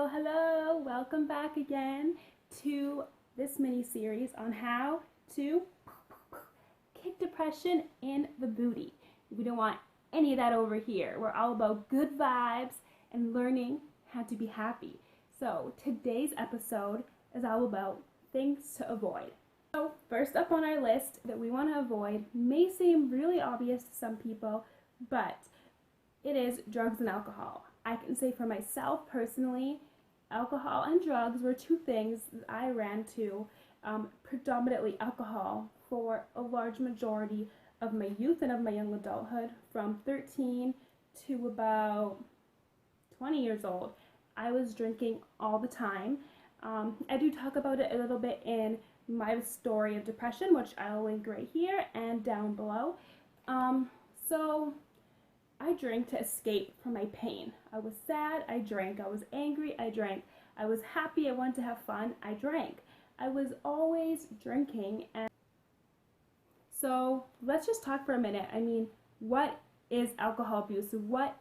Hello. Welcome back again to this mini-series on how to kick depression in the booty. We don't want any of that over here. We're all about good vibes and learning how to be happy. So today's episode is all about things to avoid. So first up on our list that we want to avoid may seem really obvious to some people, but it is drugs and alcohol. I can say for myself personally, alcohol and drugs were two things that I ran to, predominantly alcohol, for a large majority of my youth and of my young adulthood. From 13 to about 20 years old, I was drinking all the time. I do talk about it a little bit in my story of depression, which I'll link right here and down below. So I drank to escape from my pain. I was sad, I drank. I was angry, I drank. I was happy, I wanted to have fun, I drank. I was always drinking. And so let's just talk for a minute. I mean, what is alcohol abuse? What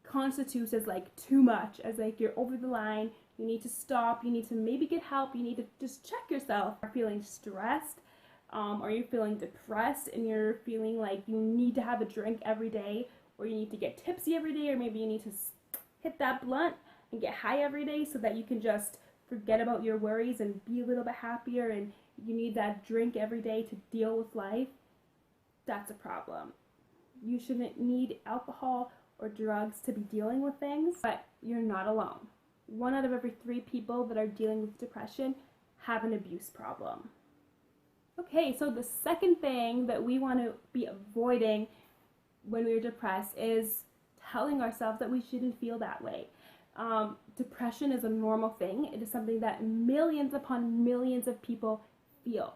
constitutes as like too much, as like you're over the line, you need to stop, you need to maybe get help, you need to just check yourself. Are you feeling stressed? Are you feeling depressed and you're feeling like you need to have a drink every day, or you need to get tipsy every day, or maybe you need to hit that blunt and get high every day so that you can just forget about your worries and be a little bit happier, and you need that drink every day to deal with life? That's a problem. You shouldn't need alcohol or drugs to be dealing with things, but you're not alone. 1 out of every 3 people that are dealing with depression have an abuse problem. Okay, so the second thing that we want to be avoiding when we're depressed is telling ourselves that we shouldn't feel that way. Depression is a normal thing. It is something that millions upon millions of people feel.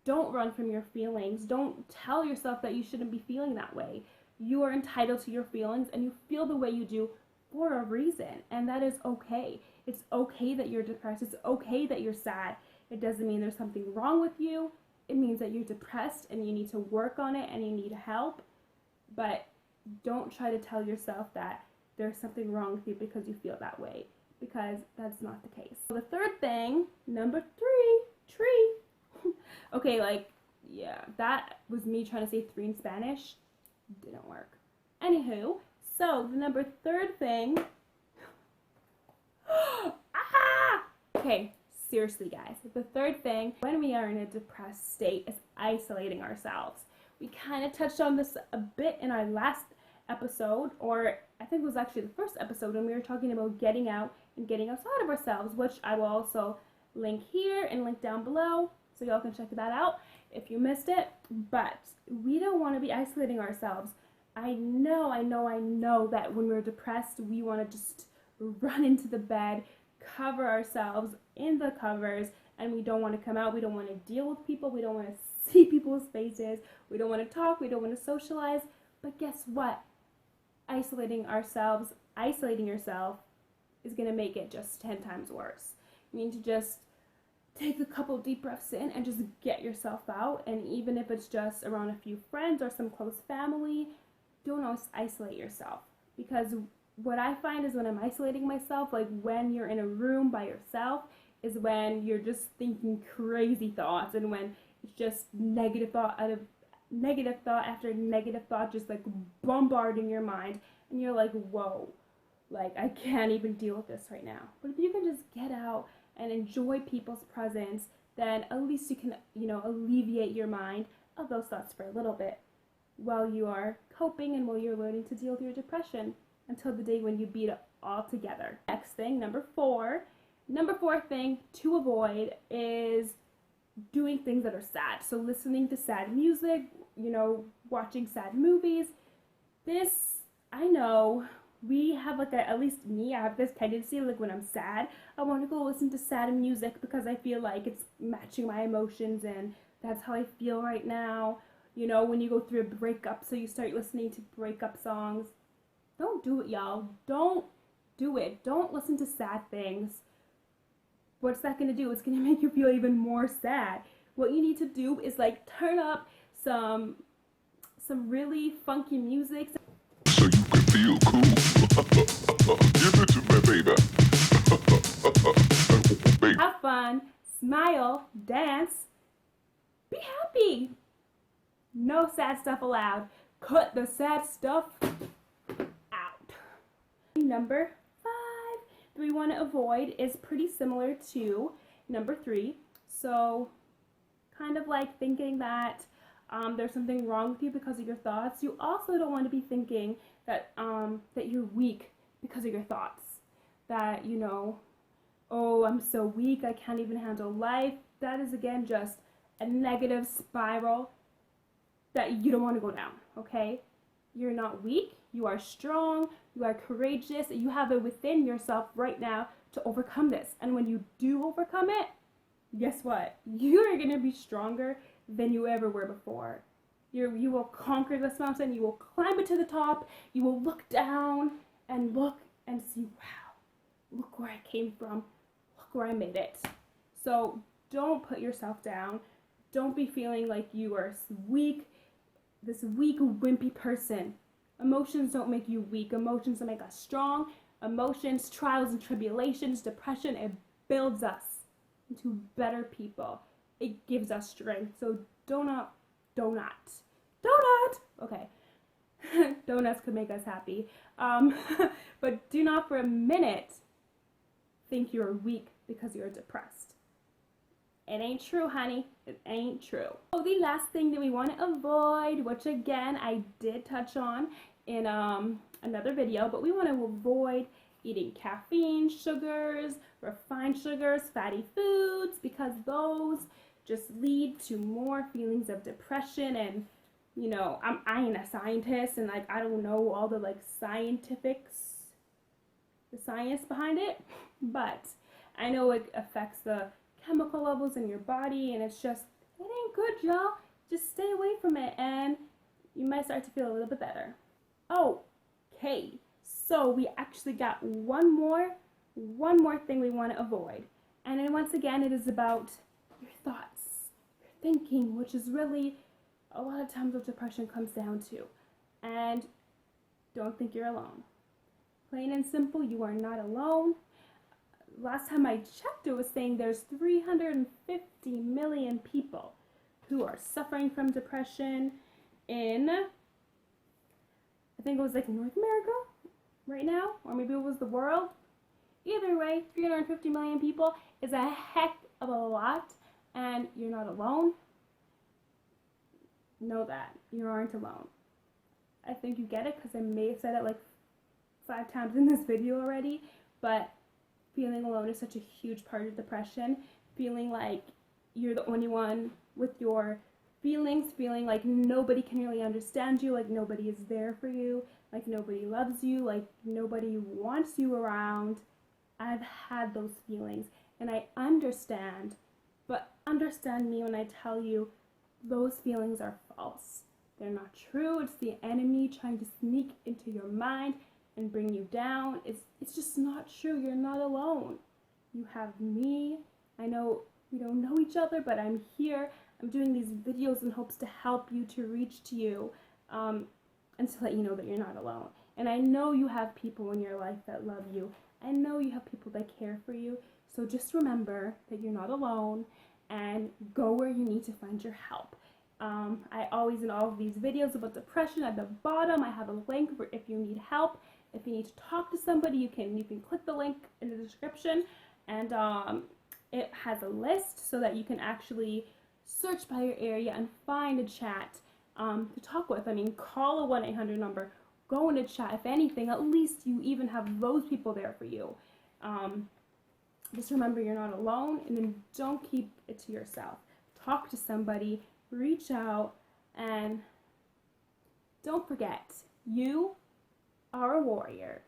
Don't run from your feelings. Don't tell yourself that you shouldn't be feeling that way. You are entitled to your feelings, and you feel the way you do for a reason, and that is okay. It's okay that you're depressed. It's okay that you're sad. It doesn't mean there's something wrong with you. It means that you're depressed and you need to work on it and you need help. But don't try to tell yourself that there's something wrong with you because you feel that way, because that's not the case. So the third thing, number 3, tree. Okay, that was me trying to say 3 in Spanish. Didn't work. Anywho, so the number 3rd thing. Okay. Seriously, guys, the 3rd thing when we are in a depressed state is isolating ourselves. We kind of touched on this a bit in our last episode, or I think it was actually the first episode, when we were talking about getting out and getting outside of ourselves, which I will also link here and link down below so y'all can check that out if you missed it. But we don't want to be isolating ourselves. I know that when we're depressed, we want to just run into the bed, cover ourselves in the covers, and we don't want to come out. We don't want to deal with people. We don't want to see people's faces. We don't want to talk. We don't want to socialize. But guess what? Isolating yourself is going to make it just 10 times worse. You need to just take a couple deep breaths in and just get yourself out. And even if it's just around a few friends or some close family, don't always isolate yourself. Because what I find is when I'm isolating myself, like when you're in a room by yourself, is when you're just thinking crazy thoughts, and when it's just negative thought after negative thought just like bombarding your mind, and you're like, whoa, like I can't even deal with this right now. But if you can just get out and enjoy people's presence, then at least you can, alleviate your mind of those thoughts for a little bit while you are coping and while you're learning to deal with your depression, until the day when you beat it all together. Next thing, number 4 thing to avoid is doing things that are sad. So listening to sad music, watching sad movies. This, I know, we have at least me, I have this tendency, like when I'm sad, I want to go listen to sad music because I feel like it's matching my emotions and that's how I feel right now. When you go through a breakup, so you start listening to breakup songs. Don't do it, y'all. Don't do it. Don't listen to sad things. What's that going to do? It's going to make you feel even more sad. What you need to do is turn up some really funky music. So you can feel cool. Give it to me, baby. smile, dance, be happy. No sad stuff allowed. Cut the sad stuff out. Number 5 that we want to avoid is pretty similar to number 3. So kind of like thinking that there's something wrong with you because of your thoughts. You also don't want to be thinking that that you're weak because of your thoughts. That, you know, oh, I'm so weak, I can't even handle life. That is, again, just a negative spiral that you don't want to go down, okay? You're not weak, you are strong, you are courageous, you have it within yourself right now to overcome this. And when you do overcome it, guess what? You are going to be stronger than you ever were before. You will conquer this mountain, you will climb it to the top, you will look down and look and see, wow, look where I came from, look where I made it. So don't put yourself down. Don't be feeling like you are weak, this weak, wimpy person. Emotions don't make you weak. Emotions don't make us strong. Emotions, trials and tribulations, depression, it builds us into better people. It gives us strength. So donut. Okay. Donuts could make us happy. But do not for a minute think you're weak because you're depressed. It ain't true, honey. It ain't true. So the last thing that we want to avoid, which again I did touch on in another video, but we want to avoid eating caffeine, sugars, refined sugars, fatty foods, because those just lead to more feelings of depression. And you know, I ain't a scientist, and like I don't know all the like the science behind it, but I know it affects the chemical levels in your body, and it's just, it ain't good, y'all. Just stay away from it and you might start to feel a little bit better. Okay, so we actually got one more thing we want to avoid, and then once again it is about your thoughts, your thinking, which is really a lot of times what depression comes down to. And don't think you're alone. Plain and simple, you are not alone. Last time I checked, it was saying there's 350 million people who are suffering from depression in, I think it was like North America right now, or maybe it was the world. Either way, 350 million people is a heck of a lot, and you're not alone. Know that you aren't alone. I think you get it because I may have said it like 5 times in this video already, but feeling alone is such a huge part of depression. Feeling like you're the only one with your feelings, feeling like nobody can really understand you, like nobody is there for you, like nobody loves you, like nobody wants you around. I've had those feelings and I understand, but understand me when I tell you those feelings are false. They're not true. It's the enemy trying to sneak into your mind and bring you down. It's just not true. You're not alone. You have me. I know we don't know each other, but I'm here. I'm doing these videos in hopes to help you, to reach to you, and to let you know that you're not alone. And I know you have people in your life that love you. I know you have people that care for you. So just remember that you're not alone, and go where you need to find your help. I always, in all of these videos about depression, at the bottom I have a link for if you need help. If you need to talk to somebody, you can click the link in the description, and it has a list so that you can actually search by your area and find a chat to talk with. I mean, call a 1-800 number, go in a chat. If anything, at least you even have those people there for you. Just remember you're not alone, and then don't keep it to yourself. Talk to somebody, reach out, and don't forget, you are a warrior.